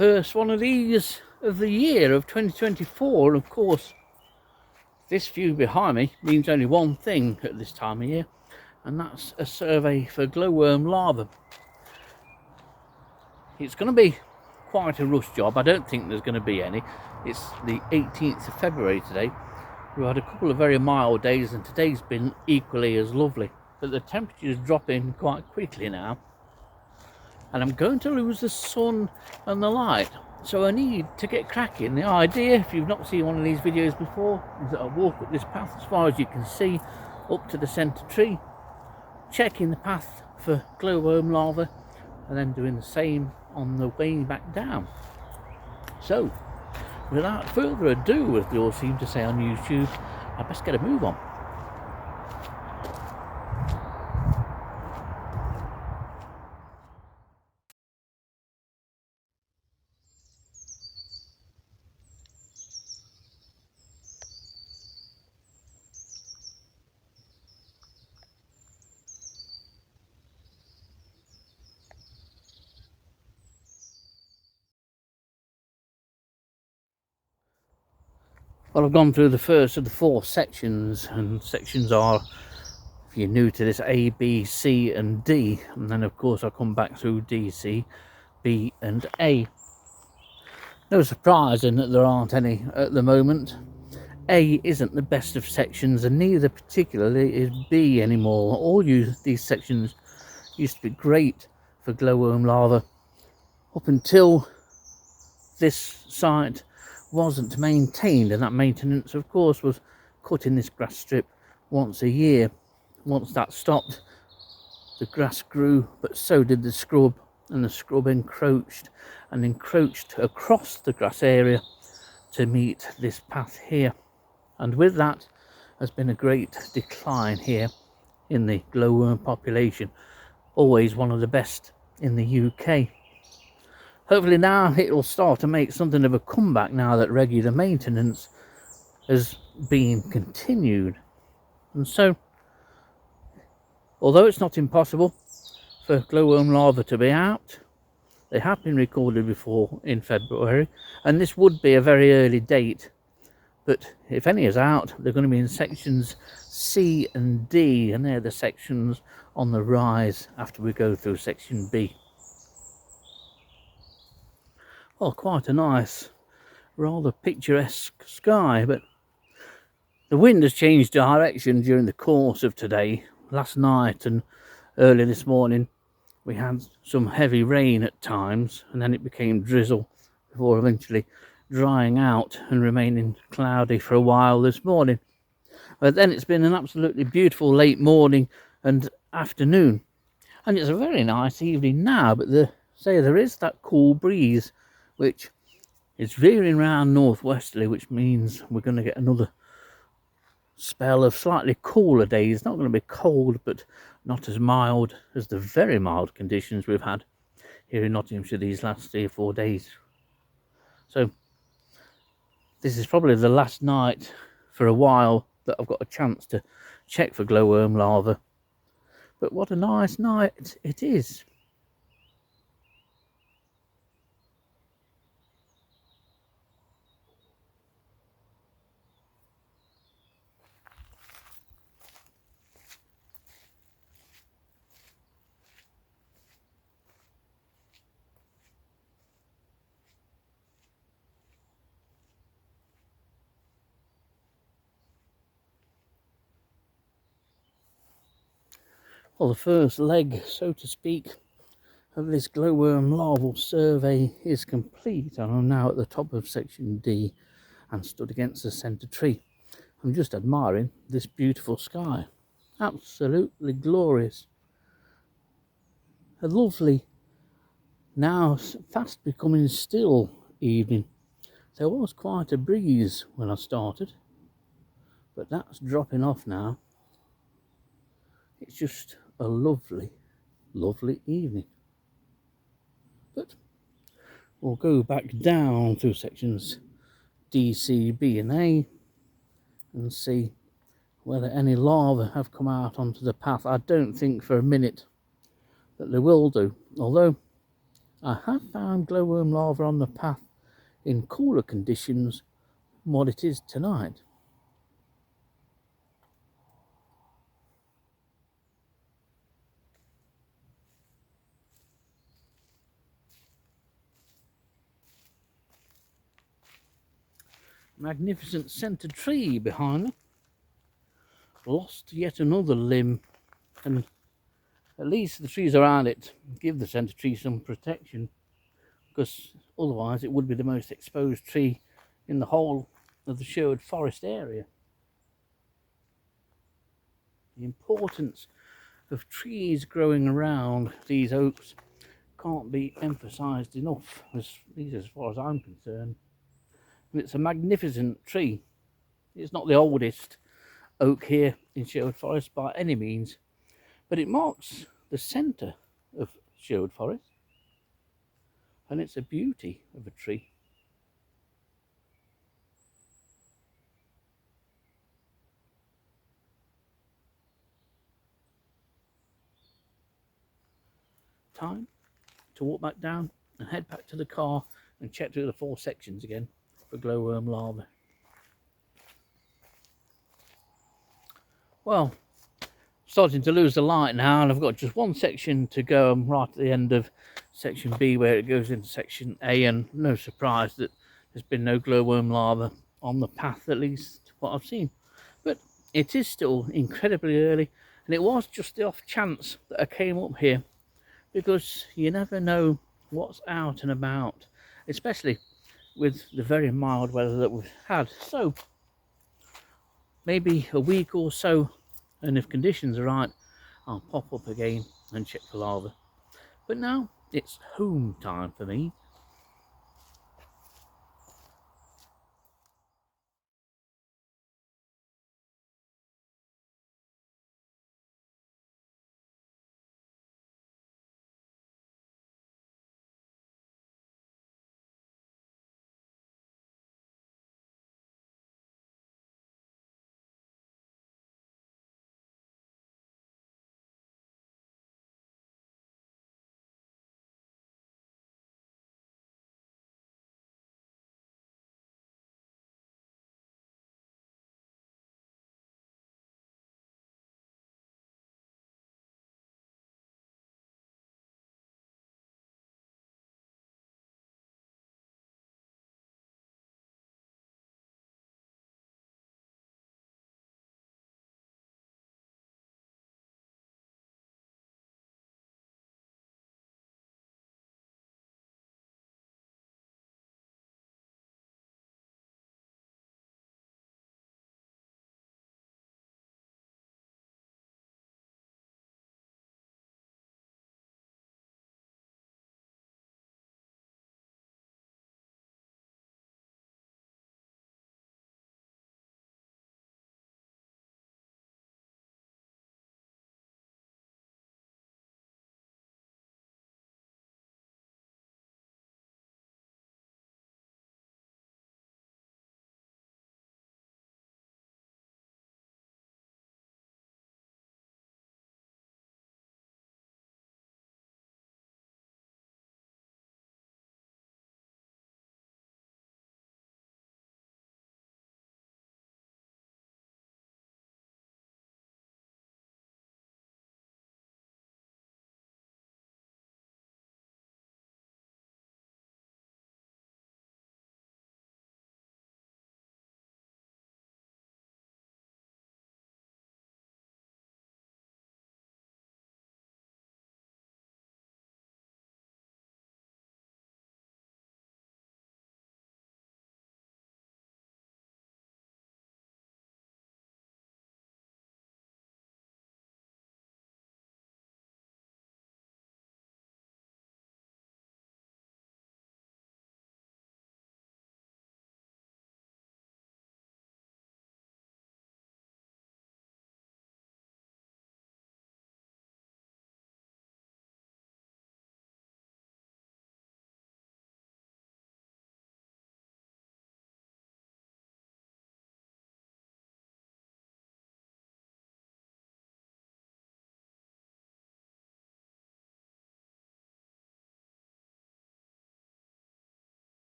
First one of these of the year of 2024, and of course this view behind me means only one thing at this time of year, and that's a survey for glowworm larvae. It's going to be quite a rush job. I don't think there's going to be any. It's the 18th of February today. We had a couple of very mild days, and today's been equally as lovely, but the temperature is dropping quite quickly now, and I'm going to lose the sun and the light, so I need to get cracking. The idea, if you've not seen one of these videos before, is that I walk up this path as far as you can see up to the centre tree, checking the path for glowworm larvae, and then doing the same on the way back down. So without further ado, as they all seem to say on YouTube, I best get a move on. Well, I've gone through the first of the 4 sections, and sections are, if you're new to this, A, B, C and D, and then of course I'll come back through D, C, B and A. No surprising that there aren't any at the moment. A isn't the best of sections, and neither particularly is B anymore. All these sections used to be great for glowworm larvae up until this site wasn't maintained, and that maintenance of course was cutting this grass strip once a year. Once that stopped, the grass grew, but so did the scrub, and the scrub encroached across the grass area to meet this path here, and with that has been a great decline here in the glowworm population. Always one of the best in the UK. Hopefully now it will start to make something of a comeback now that regular maintenance has been continued. And so, although it's not impossible for glowworm larvae to be out, they have been recorded before in February, and this would be a very early date. But if any is out, they're going to be in sections C and D, and they're the sections on the rise after we go through section B. Well, quite a nice, rather picturesque sky, but the wind has changed direction during the course of today. Last night and early this morning we had some heavy rain at times, and then it became drizzle before eventually drying out and remaining cloudy for a while this morning. But then it's been an absolutely beautiful late morning and afternoon, and it's a very nice evening now, but there is that cool breeze which is veering round northwesterly, which means we're going to get another spell of slightly cooler days. Not going to be cold, but not as mild as the very mild conditions we've had here in Nottinghamshire these last 3 or 4 days. So this is probably the last night for a while that I've got a chance to check for glowworm larvae, but what a nice night it is. Well, the first leg, so to speak, of this glowworm larval survey is complete, and I'm now at the top of section D and stood against the centre tree. I'm just admiring this beautiful sky. Absolutely glorious. A lovely, now fast becoming still evening. There was quite a breeze when I started, but that's dropping off now. It's just a lovely, lovely evening. But we'll go back down through sections D, C, B and A and see whether any larvae have come out onto the path. I don't think for a minute that they will do, although I have found glowworm larvae on the path in cooler conditions than what it is tonight. Magnificent centre tree behind me. Lost yet another limb, and at least the trees around it give the centre tree some protection, because otherwise it would be the most exposed tree in the whole of the Sherwood Forest area. The importance of trees growing around these oaks can't be emphasised enough, at least as far as I'm concerned. And it's a magnificent tree. It's not the oldest oak here in Sherwood Forest by any means, but it marks the centre of Sherwood Forest, and it's a beauty of a tree. Time to walk back down and head back to the car and check through the 4 sections again for glowworm larvae. Well, starting to lose the light now, and I've got just 1 section to go. I'm right at the end of section B where it goes into section A, and no surprise that there's been no glowworm larvae on the path, at least what I've seen. But it is still incredibly early, and it was just the off chance that I came up here, because you never know what's out and about, especially with the very mild weather that we've had. So maybe a week or so, and if conditions are right, I'll pop up again and check for larvae. But now it's home time for me.